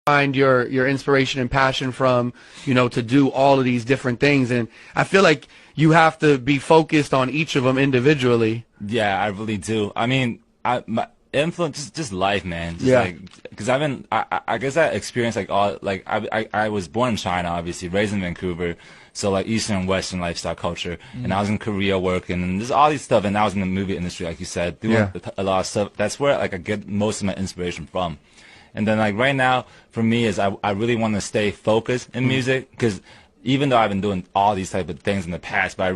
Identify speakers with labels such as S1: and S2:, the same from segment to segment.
S1: find your inspiration and passion from, you know, to do all of these different things. And I feel like you have to be focused on each of them individually.
S2: Yeah, I really do. I mean, my influence, just life, man. Just
S1: yeah.
S2: Because I guess I experienced like all, like I was born in China, obviously, raised in Vancouver. So like Eastern and Western lifestyle culture, and I was in Korea working, and there's all these stuff, and I was in the movie industry, like you said, doing a lot of stuff. That's where like I get most of my inspiration from. And then like right now, for me, is I really want to stay focused in music, because even though I've been doing all these type of things in the past, but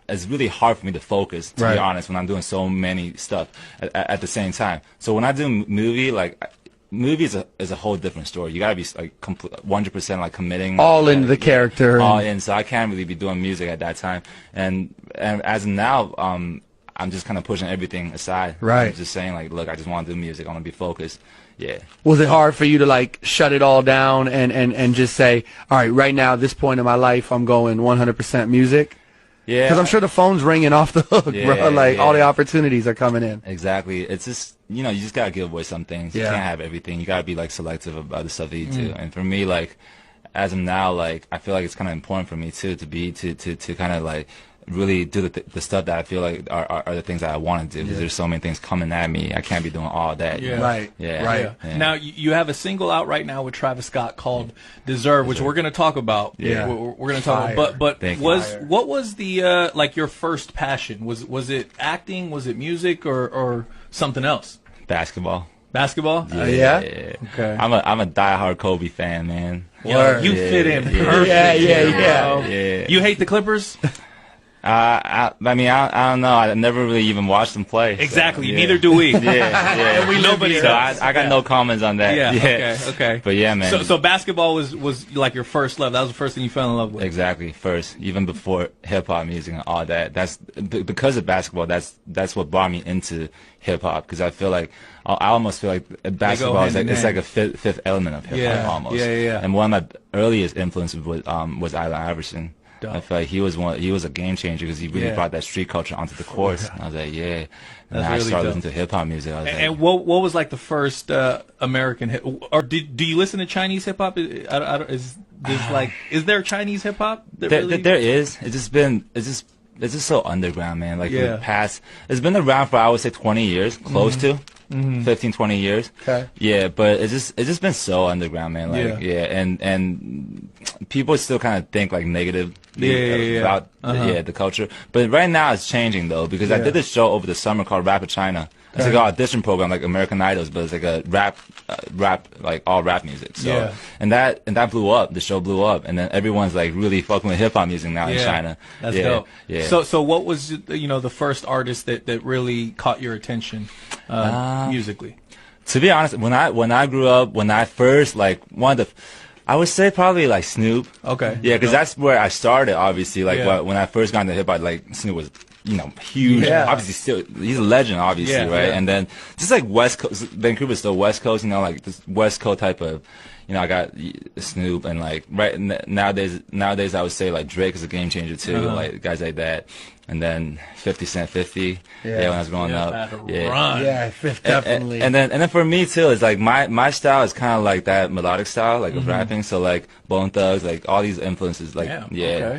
S2: it's really hard for me to focus, to be honest, when I'm doing so many stuff at the same time. So when I do movie, like. Movies is a whole different story. You gotta be like 100% like committing,
S1: all into the character,
S2: all in. So I can't really be doing music at that time. And as of now, I'm just kind of pushing everything aside.
S1: Right.
S2: I'm just saying like, look, I just want to do music. I want to be focused. Yeah.
S1: Was it hard for you to like shut it all down and just say, all right, right now, at this point in my life, I'm going 100% music?
S2: Yeah.
S1: Because I'm sure the phone's ringing off the hook, bro. Like all the opportunities are coming in.
S2: Exactly. It's just, you know, you just gotta give away some things. You can't have everything. You gotta be like selective about the stuff that you do. And for me, like, as of now, like, I feel like it's kind of important for me too to kind of like really do the stuff that I feel like are the things that I want to do, because there's so many things coming at me. I can't be doing all that.
S3: Yeah.
S2: You know?
S1: Right.
S2: Yeah.
S1: Right.
S3: Yeah. Now you have a single out right now with Travis Scott called "Deserve," which we're going to talk about.
S1: Yeah.
S3: We're going to talk about. But what was the like your first passion? Was it acting? Was it music or something else?
S2: Basketball.
S3: Basketball?
S1: Yeah.
S3: Okay.
S2: I'm a diehard Kobe fan, man.
S3: Yo, you fit in perfect.
S1: Yeah.
S3: You hate the Clippers?
S2: I mean, I don't know. I never really even watched them play.
S3: Exactly.
S2: So,
S3: Neither do we.
S2: And
S3: we nobody.
S2: So I got no comments on that.
S3: Yeah. Okay.
S2: But yeah, man.
S3: So basketball was like your first love. That was the first thing you fell in love with.
S2: Exactly. First, even before hip hop music and all that. That's because of basketball. That's what brought me into hip hop, because I feel like I almost feel like basketball is like it's like a fifth element of hip hop almost.
S3: Yeah.
S2: And one of my earliest influences was Allen Iverson.
S3: Dope.
S2: I feel like he was a game changer, because he really brought that street culture onto the course. And I was like, and then I started listening to hip hop music. I was
S3: and what was like the first American hip, or do you listen to Chinese hip hop? Is there Chinese hip hop?
S2: There is. It's just so underground, man. Like the past, it's been around for I would say 20 years, close to 15, 20 years. Okay. Yeah, but it's just been so underground, man. Like and people still kind of think like negative about the culture. But right now it's changing though, because I did this show over the summer called Rap of China. It's like an audition program like American Idols, but it's like a rap like all rap music. So and that blew up. The show blew up, and then everyone's like really fucking with hip hop music now in China.
S3: That's dope. Yeah. So what was the first artist that really caught your attention musically? To
S2: be honest, when I grew up, when I first like I would say probably like Snoop.
S3: Okay.
S2: Yeah, because that's where I started. Obviously, like when I first got into hip hop, like Snoop was huge. Obviously, still he's a legend, obviously, right? And then just like West Coast, Vancouver's still West Coast, like this West Coast type of, I got Snoop, and like nowadays I would say like Drake is a game changer too, like guys like that. And then 50 Cent, 50, when I was growing up,
S1: definitely.
S2: And then for me too, it's like my style is kind of like that melodic style, like of rapping. So like Bone Thugs, like all these influences, like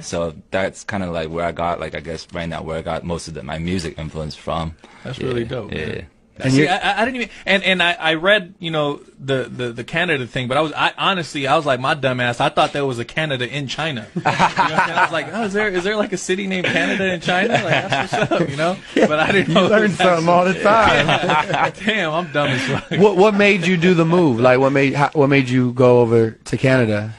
S2: So that's kind of like where I got, like I guess right now where I got most of my music influence from.
S3: That's really dope.
S2: Yeah.
S3: Man. And see, I didn't even, and I read, the Canada thing, but I honestly was like, my dumb ass, I thought there was a Canada in China. I was like, oh, is there like a city named Canada in China? Like, that's what's up, But I didn't know.
S1: You learn something all the time.
S3: Damn, I'm dumb as fuck.
S1: What made you do the move? Like, what made you go over to Canada?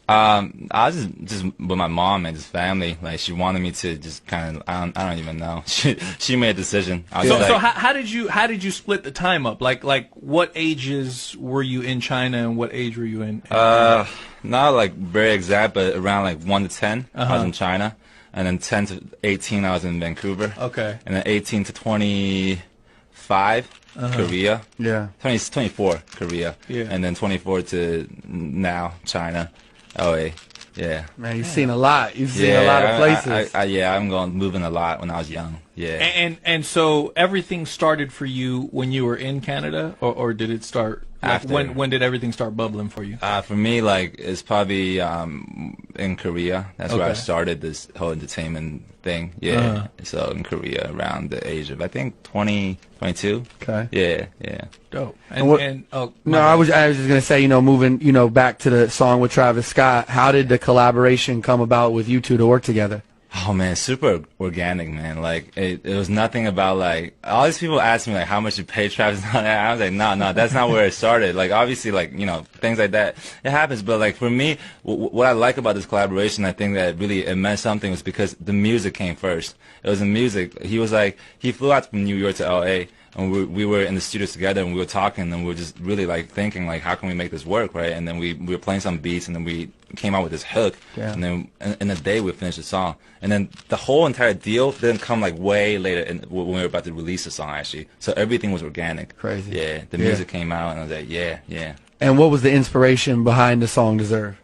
S2: I was just with my mom and his family. Like, she wanted me to just kind of, I don't even know. She made a decision.
S3: So how did you split the time up? Like what ages were you in China and what age were you in?
S2: Not like very exact, but around like 1 to 10, I was in China, and then 10 to 18, I was in Vancouver.
S3: Okay.
S2: And then 18 to 25, Korea.
S1: Yeah.
S2: 24, Korea.
S3: Yeah.
S2: And then 24 to now, China. LA, yeah.
S1: Man, you've seen a lot. You've seen a lot of places.
S2: I'm moving a lot when I was young. Yeah.
S3: And so everything started for you when you were in Canada, or did it start Like when did everything start bubbling for you?
S2: For me, like, it's probably in Korea. That's where I started this whole entertainment thing. Yeah. So in Korea, around the age of, I think, 20, 22.
S1: Okay.
S2: Yeah.
S3: Dope.
S1: No, I was just gonna say, moving, back to the song with Travis Scott. How did the collaboration come about with you two to work together?
S2: Oh man, super organic, man. Like it was nothing about like all these people ask me like how much you pay Travis. I was like, no, that's not where it started. Like obviously, like things like that, it happens. But like for me, what I like about this collaboration, I think that really it meant something was because the music came first. It was the music. He flew out from New York to L.A. and we were in the studios together and we were talking and we were just really like thinking like how can we make this work, right? And then we were playing some beats and then we came out with this hook, and then in a day we finished the song. And then the whole entire deal didn't come like way later when we were about to release the song actually. So everything was organic.
S1: Crazy.
S2: Yeah, the music came out and I was like, yeah.
S1: And what was the inspiration behind the song Deserve?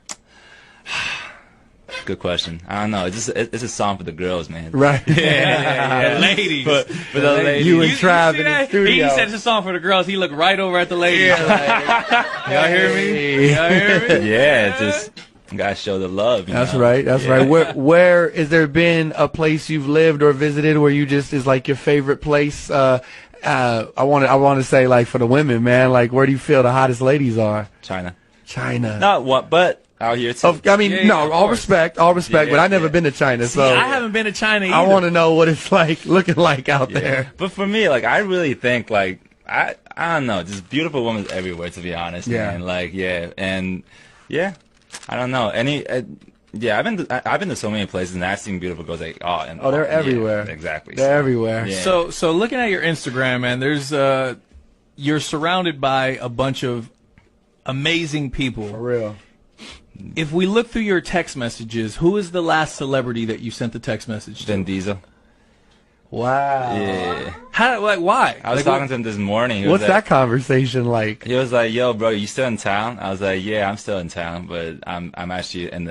S2: Good question. I don't know. It's a song for the girls, man.
S1: Right.
S3: Yeah. Ladies.
S2: For the ladies.
S1: You and Trav in the studio.
S3: He said it's a song for the girls. He looked right over at the ladies. Y'all hear me? Y'all hear me?
S2: Yeah, just gotta show the love.
S1: That's right. That's right. Where has there been a place you've lived or visited where you just is like your favorite place? I want to say like for the women, man. Like where do you feel the hottest ladies are?
S2: China.
S1: Not
S2: what, but out here too.
S1: I mean, all respect, but I've never been to China,
S3: so I haven't been to China either.
S1: I want to know what it's like looking like out there.
S2: But for me, like I really think like I don't know, just beautiful women everywhere, to be honest, man. Like I don't know I've been to so many places and I've seen beautiful girls like they're everywhere.
S1: Yeah,
S2: exactly.
S1: They're everywhere.
S2: Yeah.
S3: So looking at your Instagram, man, there's you're surrounded by a bunch of amazing people.
S1: For real.
S3: If we look through your text messages, who is the last celebrity that you sent the text message to?
S2: Vin Diesel.
S1: Wow.
S2: Yeah.
S3: Why?
S2: I was talking to him this morning.
S1: What's that conversation like?
S2: He was like, "Yo, bro, you still in town?" I was like, "Yeah, I'm still in town, but I'm actually in the